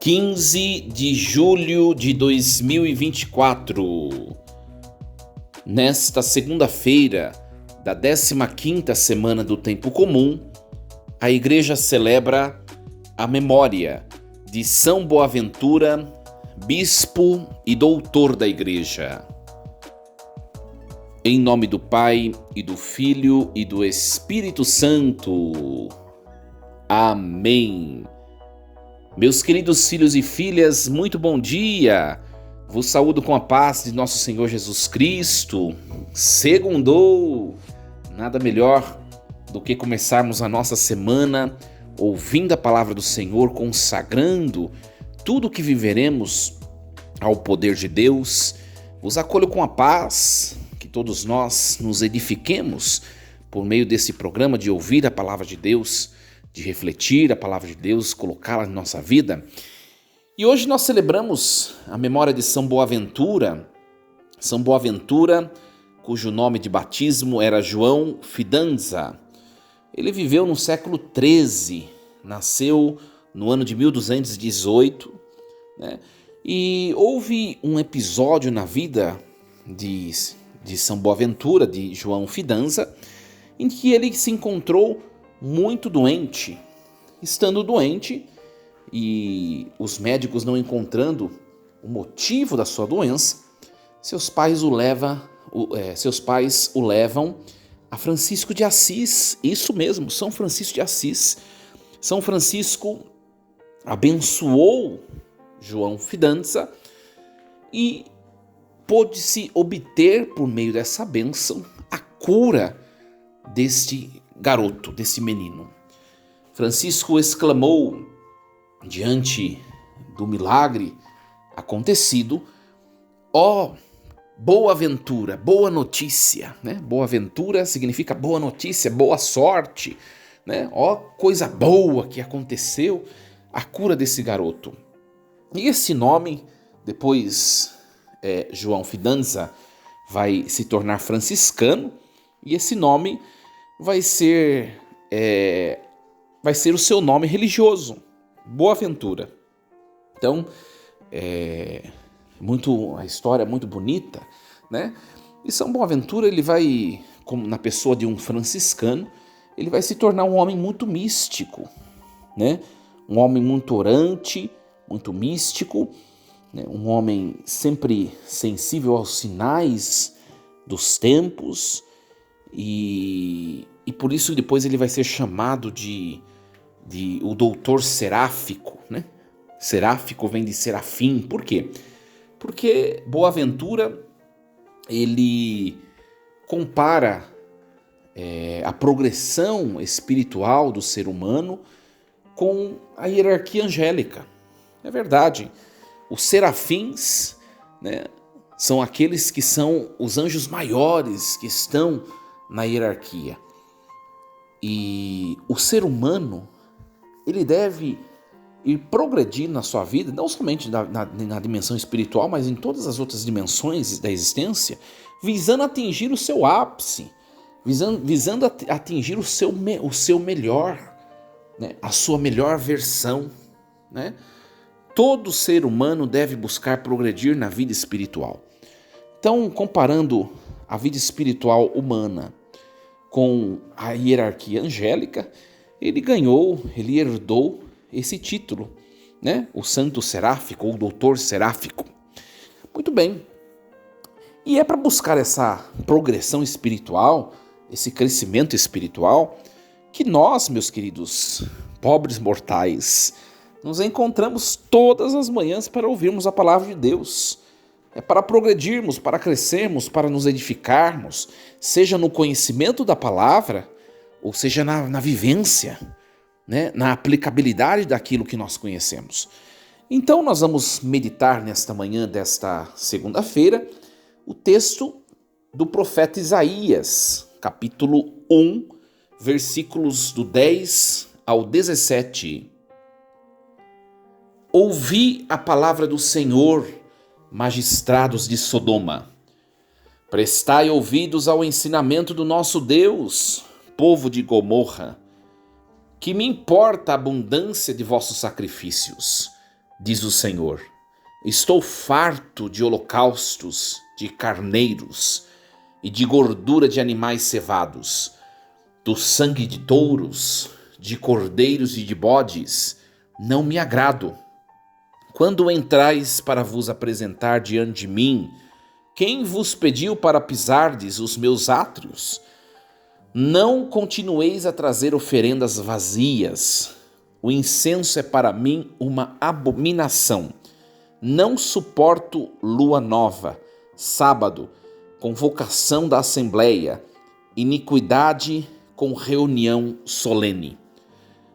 15 de julho de 2024. Nesta segunda-feira da 15ª semana do Tempo Comum, a Igreja celebra a memória de São Boaventura, bispo e doutor da Igreja. Em nome do Pai, e do Filho, e do Espírito Santo. Amém. Meus queridos filhos e filhas, muito bom dia! Vos saúdo com a paz de nosso Senhor Jesus Cristo. Segundou! Nada melhor do que começarmos a nossa semana ouvindo a palavra do Senhor, consagrando tudo o que viveremos ao poder de Deus. Vos acolho com a paz, que todos nós nos edifiquemos por meio desse programa de ouvir a palavra de Deus, de refletir a palavra de Deus, colocá-la em nossa vida. E hoje nós celebramos a memória de São Boaventura, cujo nome de batismo era João Fidanza. Ele viveu no século XIII, nasceu no ano de 1218, né? E houve um episódio na vida de São Boaventura, de João Fidanza, em que ele se encontrou muito doente. Estando doente e os médicos não encontrando o motivo da sua doença, seus pais o levam a Francisco de Assis. Isso mesmo, São Francisco de Assis. São Francisco abençoou João Fidanza e pôde-se obter, por meio dessa bênção, a cura deste garoto, desse menino. Francisco exclamou diante do milagre acontecido: ó, boa aventura, boa notícia, né? Boa aventura significa boa notícia, boa sorte, né? Ó, coisa boa que aconteceu, a cura desse garoto. E esse nome, depois João Fidanza vai se tornar franciscano, e esse nome vai ser o seu nome religioso, Boaventura. Então, a história é muito bonita, né? E São Boaventura, ele vai, como na pessoa de um franciscano, ele vai se tornar um homem muito místico, né? Um homem muito orante, muito místico, né? Um homem sempre sensível aos sinais dos tempos, e por isso depois ele vai ser chamado de o doutor seráfico, né? Seráfico vem de serafim. Por quê? Porque Boaventura, ele compara a progressão espiritual do ser humano com a hierarquia angélica. É verdade, os serafins, né, são aqueles que são os anjos maiores que estão na hierarquia. E o ser humano, ele deve ir progredindo na sua vida, não somente na dimensão espiritual, mas em todas as outras dimensões da existência, visando atingir o seu ápice, visando atingir o seu melhor, né? A sua melhor versão, né? Todo ser humano deve buscar progredir na vida espiritual. Então, comparando a vida espiritual humana com a hierarquia angélica, ele herdou esse título, né? O santo seráfico ou doutor seráfico. Muito bem. E é para buscar essa progressão espiritual, esse crescimento espiritual, que nós, meus queridos pobres mortais, nos encontramos todas as manhãs para ouvirmos a palavra de Deus. É para progredirmos, para crescermos, para nos edificarmos, seja no conhecimento da palavra, ou seja na vivência, né? Na aplicabilidade daquilo que nós conhecemos. Então nós vamos meditar nesta manhã desta segunda-feira o texto do profeta Isaías, capítulo 1, versículos do 10 ao 17. Ouvi a palavra do Senhor, magistrados de Sodoma. Prestai ouvidos ao ensinamento do nosso Deus, povo de Gomorra. Que me importa a abundância de vossos sacrifícios? diz o Senhor. Estou farto de holocaustos, de carneiros e de gordura de animais cevados, do sangue de touros, de cordeiros e de bodes, não me agrado. Quando entrais para vos apresentar diante de mim, quem vos pediu para pisardes os meus átrios? Não continueis a trazer oferendas vazias. O incenso é para mim uma abominação. Não suporto lua nova, sábado, convocação da assembleia, iniquidade com reunião solene.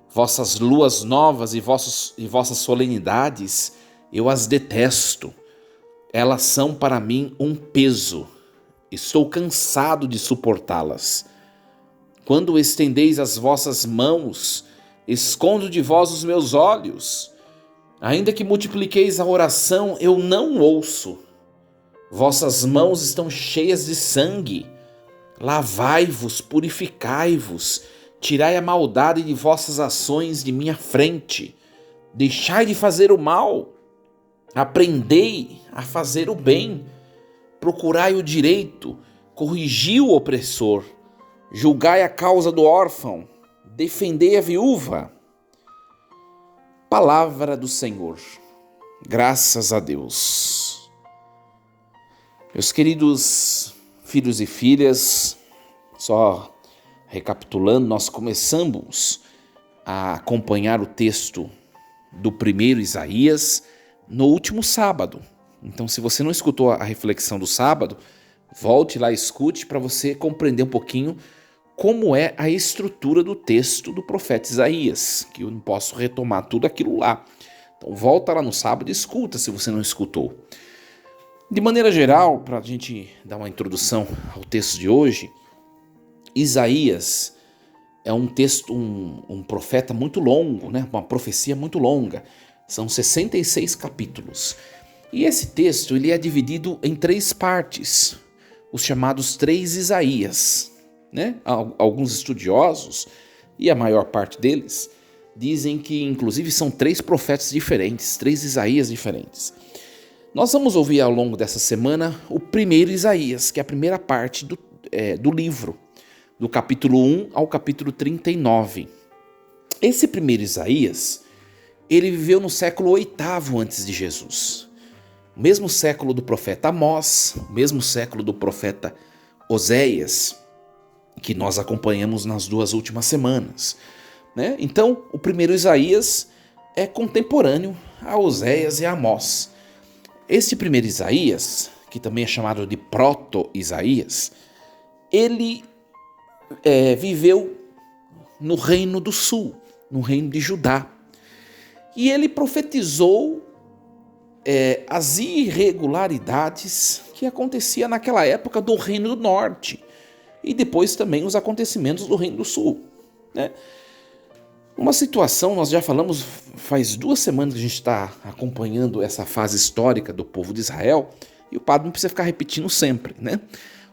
Vossas luas novas e vossas solenidades, eu as detesto. Elas são para mim um peso. Estou cansado de suportá-las. Quando estendeis as vossas mãos, escondo de vós os meus olhos. Ainda que multipliqueis a oração, eu não ouço. Vossas mãos estão cheias de sangue. Lavai-vos, purificai-vos, tirai a maldade de vossas ações de minha frente. Deixai de fazer o mal. Aprendei a fazer o bem. Procurai o direito, corrigi o opressor. Julgai a causa do órfão, defendei a viúva. Palavra do Senhor. Graças a Deus. Meus queridos filhos e filhas, só recapitulando, nós começamos a acompanhar o texto do primeiro Isaías no último sábado. Então, se você não escutou a reflexão do sábado, volte lá e escute para você compreender um pouquinho como é a estrutura do texto do profeta Isaías, que eu não posso retomar tudo aquilo lá. Então volta lá no sábado e escuta se você não escutou. De maneira geral, para a gente dar uma introdução ao texto de hoje, Isaías é um texto, um profeta muito longo, né? Uma profecia muito longa. São 66 capítulos. E esse texto ele é dividido em 3 partes, os chamados 3 Isaías. Né? Alguns estudiosos, e a maior parte deles, dizem que inclusive são 3 profetas diferentes, 3 Isaías diferentes. Nós vamos ouvir ao longo dessa semana o primeiro Isaías, que é a primeira parte do livro, do capítulo 1 ao capítulo 39. Esse primeiro Isaías, ele viveu no século 8º antes de Jesus. O mesmo século do profeta Amós, o mesmo século do profeta Oséias, que nós acompanhamos nas 2 últimas semanas. Né? Então, o primeiro Isaías é contemporâneo a Oséias e a Amós. Este primeiro Isaías, que também é chamado de Proto-Isaías, ele viveu no reino do sul, no reino de Judá. E ele profetizou as irregularidades que aconteciam naquela época do reino do norte. E depois também os acontecimentos do Reino do Sul. Né? Uma situação, nós já falamos, faz 2 semanas que a gente está acompanhando essa fase histórica do povo de Israel, e o padre não precisa ficar repetindo sempre. Né?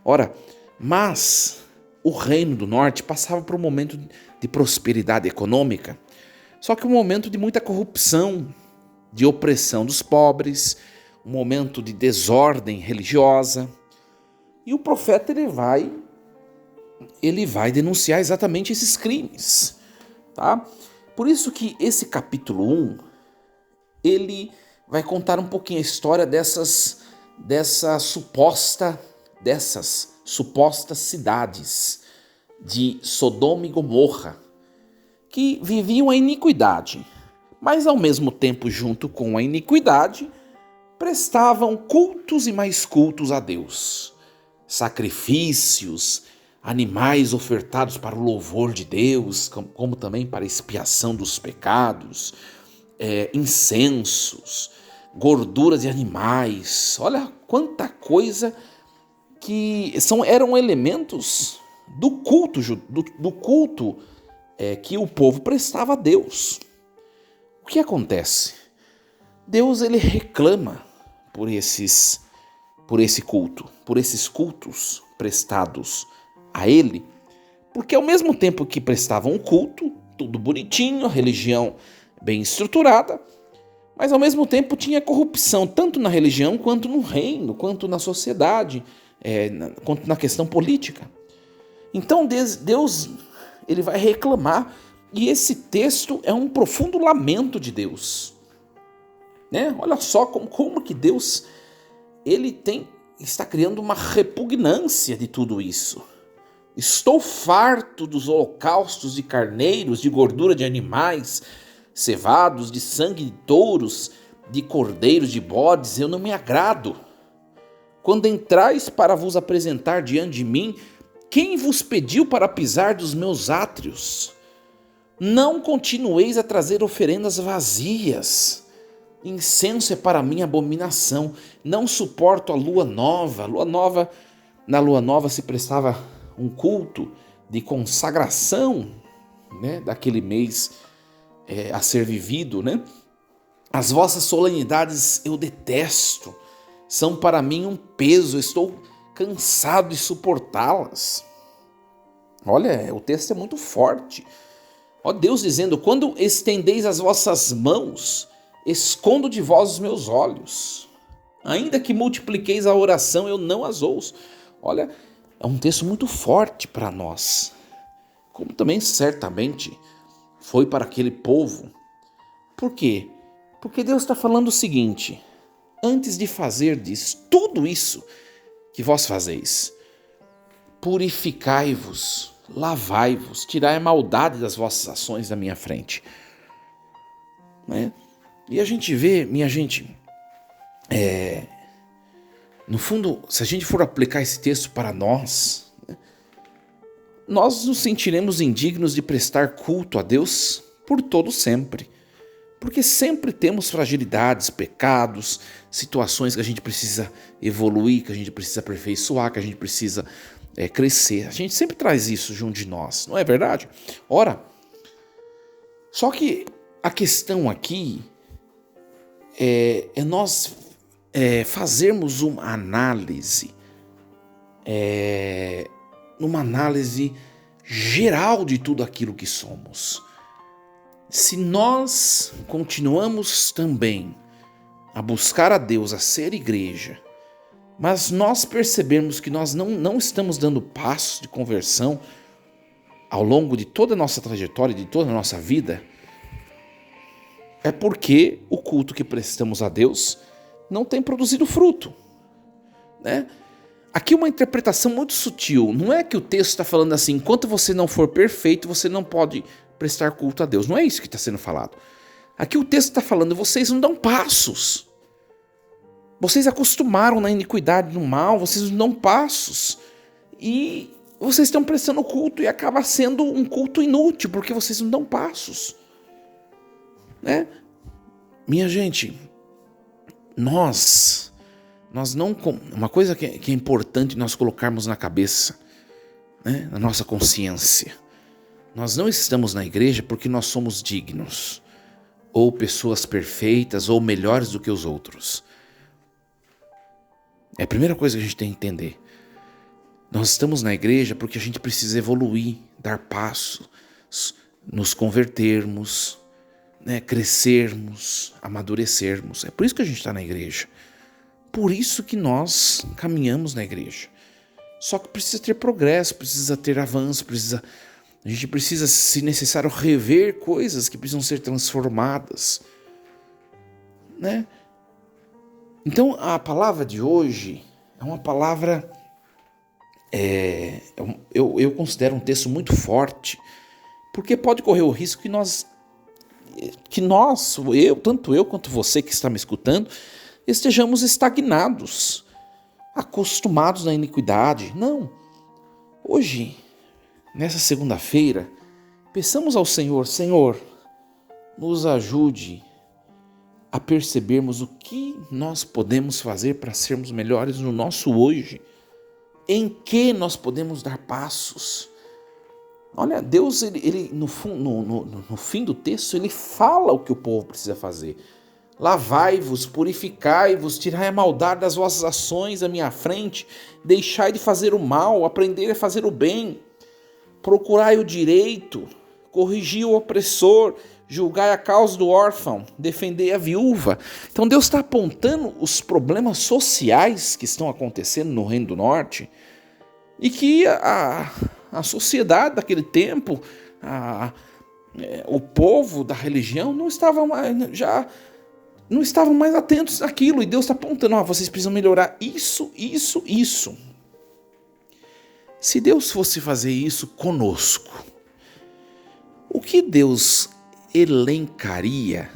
Ora, mas o Reino do Norte passava por um momento de prosperidade econômica, só que um momento de muita corrupção, de opressão dos pobres, um momento de desordem religiosa. E o profeta ele vai denunciar exatamente esses crimes, tá? Por isso que esse capítulo 1, ele vai contar um pouquinho a história dessas supostas cidades de Sodoma e Gomorra, que viviam a iniquidade, mas ao mesmo tempo, junto com a iniquidade, prestavam cultos e mais cultos a Deus, sacrifícios, animais ofertados para o louvor de Deus, como também para a expiação dos pecados, incensos, gorduras de animais. Olha quanta coisa que eram elementos do culto que o povo prestava a Deus. O que acontece? Deus ele reclama por esse culto, por esses cultos prestados a ele, porque ao mesmo tempo que prestavam um culto, tudo bonitinho, a religião bem estruturada, Mas ao mesmo tempo tinha corrupção, tanto na religião, quanto no reino, quanto na sociedade, quanto na questão política. Então Deus ele vai reclamar, e esse texto é um profundo lamento de Deus. Né? Olha só como que Deus está criando uma repugnância de tudo isso. Estou farto dos holocaustos de carneiros, de gordura de animais cevados, de sangue de touros, de cordeiros, de bodes, eu não me agrado. Quando entrais para vos apresentar diante de mim, quem vos pediu para pisar dos meus átrios? Não continueis a trazer oferendas vazias. Incenso é para mim abominação. Não suporto a lua nova. Na lua nova se prestava um culto de consagração, né, daquele mês a ser vivido, né? As vossas solenidades eu detesto. São para mim um peso. Estou cansado de suportá-las. Olha, o texto é muito forte. Ó Deus dizendo, quando estendeis as vossas mãos, escondo de vós os meus olhos. Ainda que multipliqueis a oração, eu não as ouço. Olha, é um texto muito forte para nós. Como também certamente foi para aquele povo. Por quê? Porque Deus está falando o seguinte, antes de fazerdes tudo isso que vós fazeis, purificai-vos, lavai-vos, tirai a maldade das vossas ações da minha frente. Né? E a gente vê, minha gente, no fundo, se a gente for aplicar esse texto para nós, né, nós nos sentiremos indignos de prestar culto a Deus por todo sempre. Porque sempre temos fragilidades, pecados, situações que a gente precisa evoluir, que a gente precisa aperfeiçoar, que a gente precisa crescer. A gente sempre traz isso junto de nós, não é verdade? Ora, só que a questão aqui é nós fazermos uma análise geral de tudo aquilo que somos. Se nós continuamos também a buscar a Deus, a ser igreja, mas nós percebemos que nós não estamos dando passos de conversão ao longo de toda a nossa trajetória, de toda a nossa vida, é porque o culto que prestamos a Deus não tem produzido fruto. Né? Aqui uma interpretação muito sutil. Não é que o texto está falando assim, enquanto você não for perfeito, você não pode prestar culto a Deus. Não é isso que está sendo falado. Aqui o texto está falando, vocês não dão passos. Vocês acostumaram na iniquidade, no mal, vocês não dão passos. E vocês estão prestando culto e acaba sendo um culto inútil, porque vocês não dão passos. Né? Minha gente, nós não... Uma coisa que é importante nós colocarmos na cabeça, né, na nossa consciência. Nós não estamos na igreja porque nós somos dignos, ou pessoas perfeitas, ou melhores do que os outros. É a primeira coisa que a gente tem que entender. Nós estamos na igreja porque a gente precisa evoluir, dar passos, nos convertermos, né, crescermos, amadurecermos. É por isso que a gente está na igreja. Por isso que nós caminhamos na igreja. Só que precisa ter progresso, precisa ter avanço, a gente precisa, se necessário, rever coisas que precisam ser transformadas. Né? Então, a palavra de hoje é uma palavra... Eu considero um texto muito forte, porque pode correr o risco tanto eu quanto você que está me escutando, estejamos estagnados, acostumados na iniquidade. Não. Hoje, nessa segunda-feira, peçamos ao Senhor, Senhor, nos ajude a percebermos o que nós podemos fazer para sermos melhores no nosso hoje, em que nós podemos dar passos. Olha, Deus, ele no fim do texto, ele fala o que o povo precisa fazer. Lavai-vos, purificai-vos, tirai a maldade das vossas ações à minha frente, deixai de fazer o mal, aprendei a fazer o bem, procurai o direito, corrigi o opressor, julgai a causa do órfão, defendei a viúva. Então Deus está apontando os problemas sociais que estão acontecendo no Reino do Norte e que a sociedade daquele tempo, o povo da religião não estavam mais atentos àquilo. E Deus está apontando, vocês precisam melhorar isso, isso, isso. Se Deus fosse fazer isso conosco, o que Deus elencaria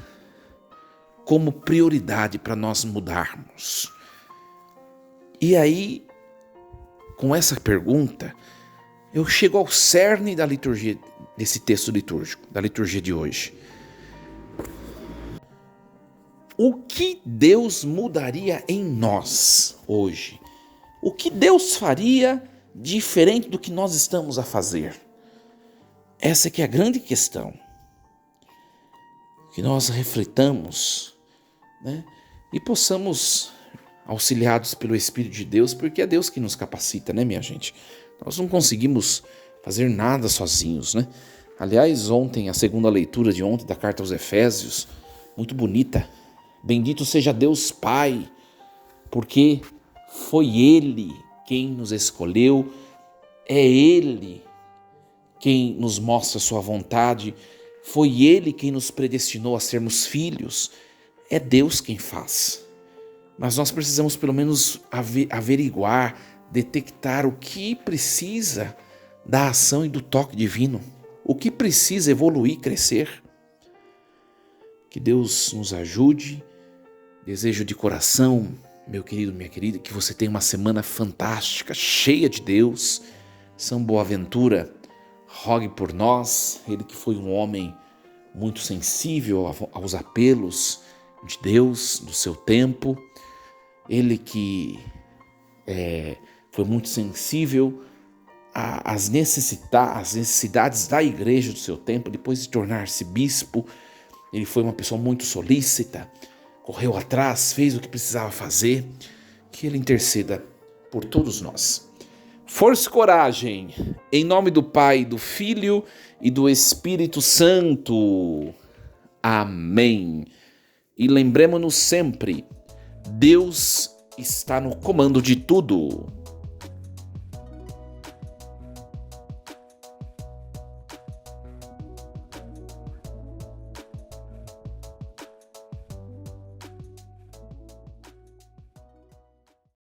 como prioridade para nós mudarmos? E aí, com essa pergunta, eu chego ao cerne da liturgia, desse texto litúrgico, da liturgia de hoje. O que Deus mudaria em nós hoje? O que Deus faria diferente do que nós estamos a fazer? Essa que é a grande questão. Que nós refletamos, né? E possamos, auxiliados pelo Espírito de Deus, porque é Deus que nos capacita, né, minha gente? Nós não conseguimos fazer nada sozinhos, né? Aliás, ontem, a segunda leitura de ontem da carta aos Efésios, muito bonita. Bendito seja Deus Pai, porque foi Ele quem nos escolheu, é Ele quem nos mostra a sua vontade, foi Ele quem nos predestinou a sermos filhos, é Deus quem faz. Mas nós precisamos pelo menos averiguar, detectar o que precisa da ação e do toque divino, o que precisa evoluir, crescer. Que Deus nos ajude. Desejo de coração, meu querido, minha querida, que você tenha uma semana fantástica, cheia de Deus. São Boaventura, rogue por nós, ele que foi um homem muito sensível aos apelos de Deus, do seu tempo, ele que foi muito sensível às necessidades da igreja do seu tempo. Depois de tornar-se bispo, ele foi uma pessoa muito solícita, correu atrás, fez o que precisava fazer. Que ele interceda por todos nós. Força e coragem, em nome do Pai, do Filho e do Espírito Santo. Amém. E lembremos-nos sempre, Deus está no comando de tudo.